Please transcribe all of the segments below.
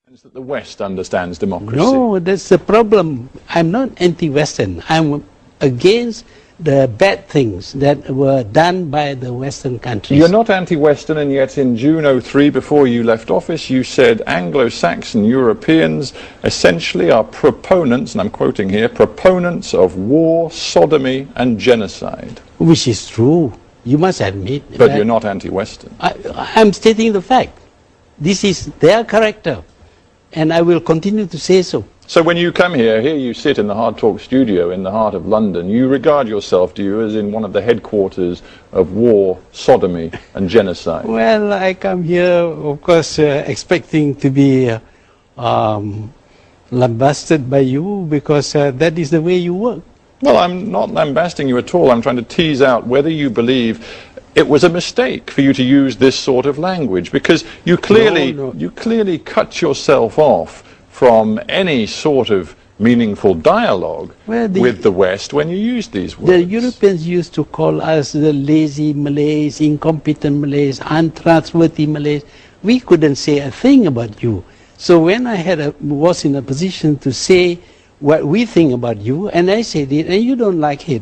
That the West understands democracy. No, that's the problem. I'm not anti-Western. I'm against the bad things that were done by the Western countries. You're not anti-Western, and yet in June '03, before you left office, you said Anglo-Saxon Europeans essentially are proponents, and I'm quoting here, proponents of war, sodomy and genocide. Which is true. You must admit. But you're not anti-Western. I'm stating the fact. This is their character. And I will continue to say so. So when you come here you sit in the Hard Talk studio in the heart of London, you regard yourself, do you, as in one of the headquarters of war, sodomy and genocide? Well, I come here, of course, expecting to be lambasted by you because that is the way you work. Well, I'm not lambasting you at all. I'm trying to tease out whether you believe it was a mistake for you to use this sort of language, because you clearly cut yourself off from any sort of meaningful dialogue with the West when you used these words. The Europeans used to call us the lazy Malays, incompetent Malays, untrustworthy Malays. We couldn't say a thing about you. So when I was in a position to say what we think about you, and I said it, and you don't like it,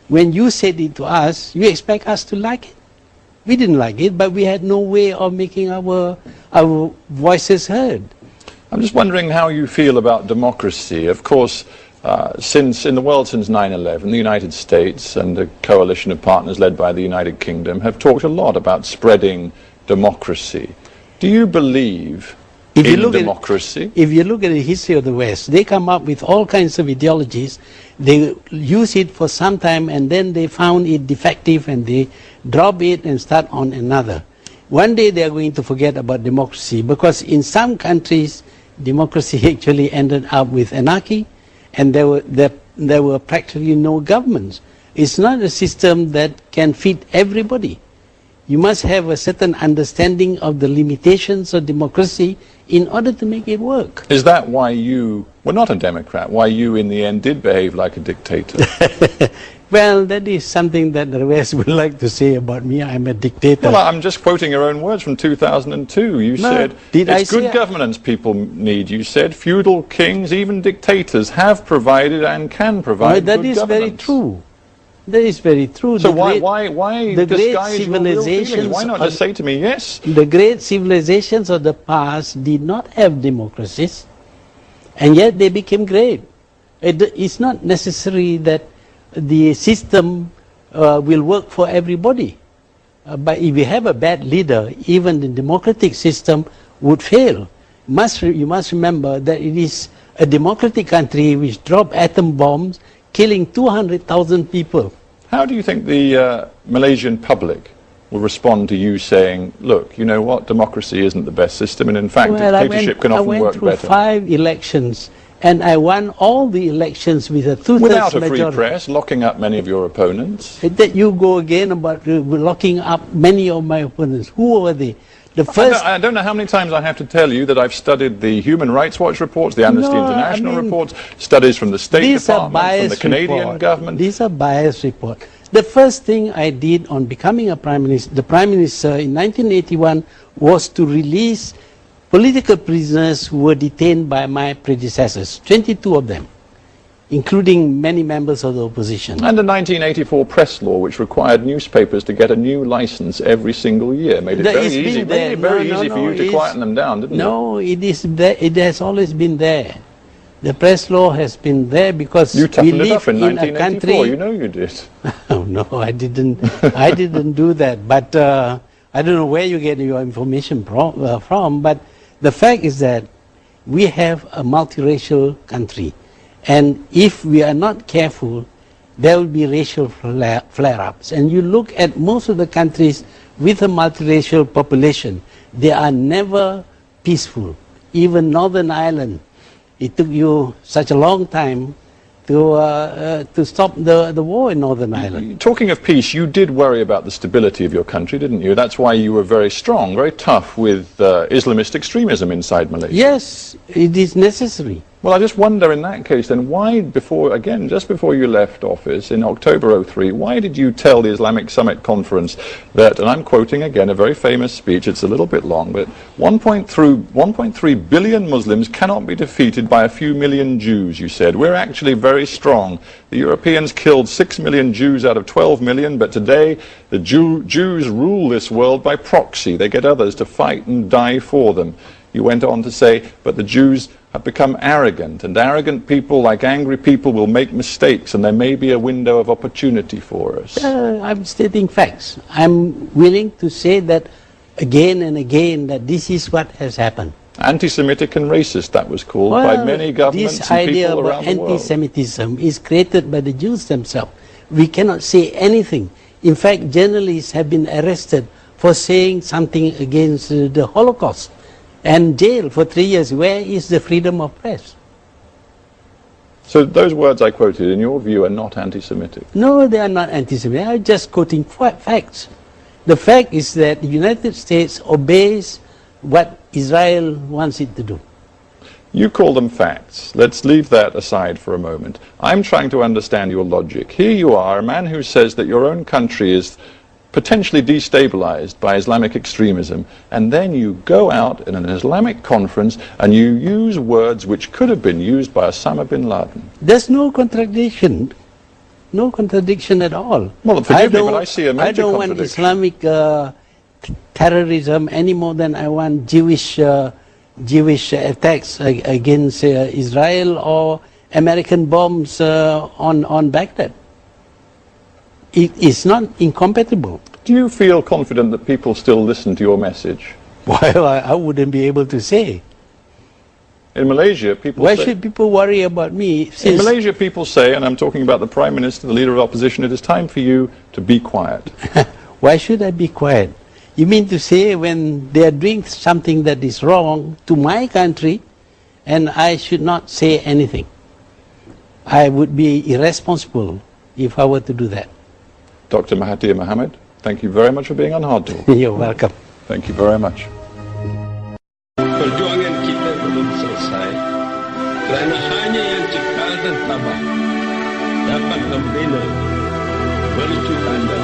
when you said it to us, you expect us to like it. We didn't like it, but we had no way of making our voices heard. I'm just wondering how you feel about democracy. Of course, in the world since 9/11, the United States and a coalition of partners led by the United Kingdom have talked a lot about spreading democracy. Do you believe in democracy? If you look at the history of the West, they come up with all kinds of ideologies. They use it for some time and then they found it defective and they drop it and start on another. One day they are going to forget about democracy, because in some countries democracy actually ended up with anarchy, and there were practically no governments. It's not a system that can fit everybody. You must have a certain understanding of the limitations of democracy in order to make it work. Is that why you were not a Democrat? Why you, in the end, did behave like a dictator? Well, that is something that the West would like to say about me. I'm a dictator. Well, I'm just quoting your own words from 2002. You said, it's good governance people need. You said, feudal kings, even dictators, have provided and can provide good governance. That is very true. That is very true. So why disguise your real feelings? Why not just say to me, yes? The great civilizations of the past did not have democracies, and yet they became great. It's not necessary that the system will work for everybody. But if you have a bad leader, even the democratic system would fail. You must remember that it is a democratic country which dropped atom bombs, killing 200,000 people. How do you think the Malaysian public will respond to you saying, look, you know what, democracy isn't the best system, and in fact dictatorship can often work better? I went through 5 elections, and I won all the elections with a 2/3 without a majority. free press, locking up many of your opponents. That you go again about locking up many of my opponents. Who were they? I don't know how many times I have to tell you that I've studied the Human Rights Watch reports, the Amnesty International reports, studies from the State Department, from the Canadian government. These are biased reports. The first thing I did on becoming the Prime Minister in 1981 was to release political prisoners who were detained by my predecessors, 22 of them, including many members of the opposition. And the 1984 press law, which required newspapers to get a new license every single year, made it very easy. Made it very easy for you to quieten them down, didn't it? No, it is there. It has always been there. The press law has been there because you toughened we it up live in in a country. 1984. You know you did. Oh no, I didn't. I didn't do that. But I don't know where you get your information from. But the fact is that we have a multiracial country. And if we are not careful, there will be racial flare-ups. And you look at most of the countries with a multiracial population, they are never peaceful. Even Northern Ireland, it took you such a long time to stop the war in Northern Ireland. Talking of peace, you did worry about the stability of your country, didn't you? That's why you were very strong, very tough with Islamist extremism inside Malaysia. Yes, it is necessary. Well, I just wonder in that case then, why before, again, just before you left office in October '03, why did you tell the Islamic Summit Conference that, and I'm quoting again a very famous speech, it's a little bit long, but 1.3 billion Muslims cannot be defeated by a few million Jews, you said. We're actually very strong. The Europeans killed 6 million Jews out of 12 million, but today the Jews rule this world by proxy. They get others to fight and die for them. You went on to say, but the Jews have become arrogant, and arrogant people, like angry people, will make mistakes, and there may be a window of opportunity for us. I'm stating facts. I'm willing to say that again and again, that this is what has happened. Anti-Semitic and racist, that was called by many governments and people around the world. This idea about anti-Semitism is created by the Jews themselves. We cannot say anything. In fact, journalists have been arrested for saying something against the Holocaust and jailed for 3 years. Where is the freedom of press? So those words I quoted, in your view, are not anti-Semitic? No, they are not anti-Semitic. I'm just quoting facts. The fact is that the United States obeys what Israel wants it to do. You call them facts. Let's leave that aside for a moment. I'm trying to understand your logic. Here you are, a man who says that your own country is potentially destabilized by Islamic extremism, and then you go out in an Islamic conference and you use words which could have been used by Osama bin Laden. There's no contradiction. No contradiction at all. Well, forgive me, but I see a major contradiction. I don't want Islamic terrorism any more than I want Jewish attacks against Israel or American bombs on Baghdad. It is not incompatible. Do you feel confident that people still listen to your message? Well, I wouldn't be able to say. In Malaysia, people Why should people worry about me? In Malaysia, people say, and I'm talking about the Prime Minister, the Leader of Opposition, it is time for you to be quiet. Why should I be quiet? You mean to say when they are doing something that is wrong to my country, and I should not say anything? I would be irresponsible if I were to do that. Dr. Mahathir Mohamad, thank you very much for being on Hard Talk. You're welcome. Thank you very much. Perjuangan kita belum selesai kerana hanya yang cekal dan tabah dapat membina mercu tanda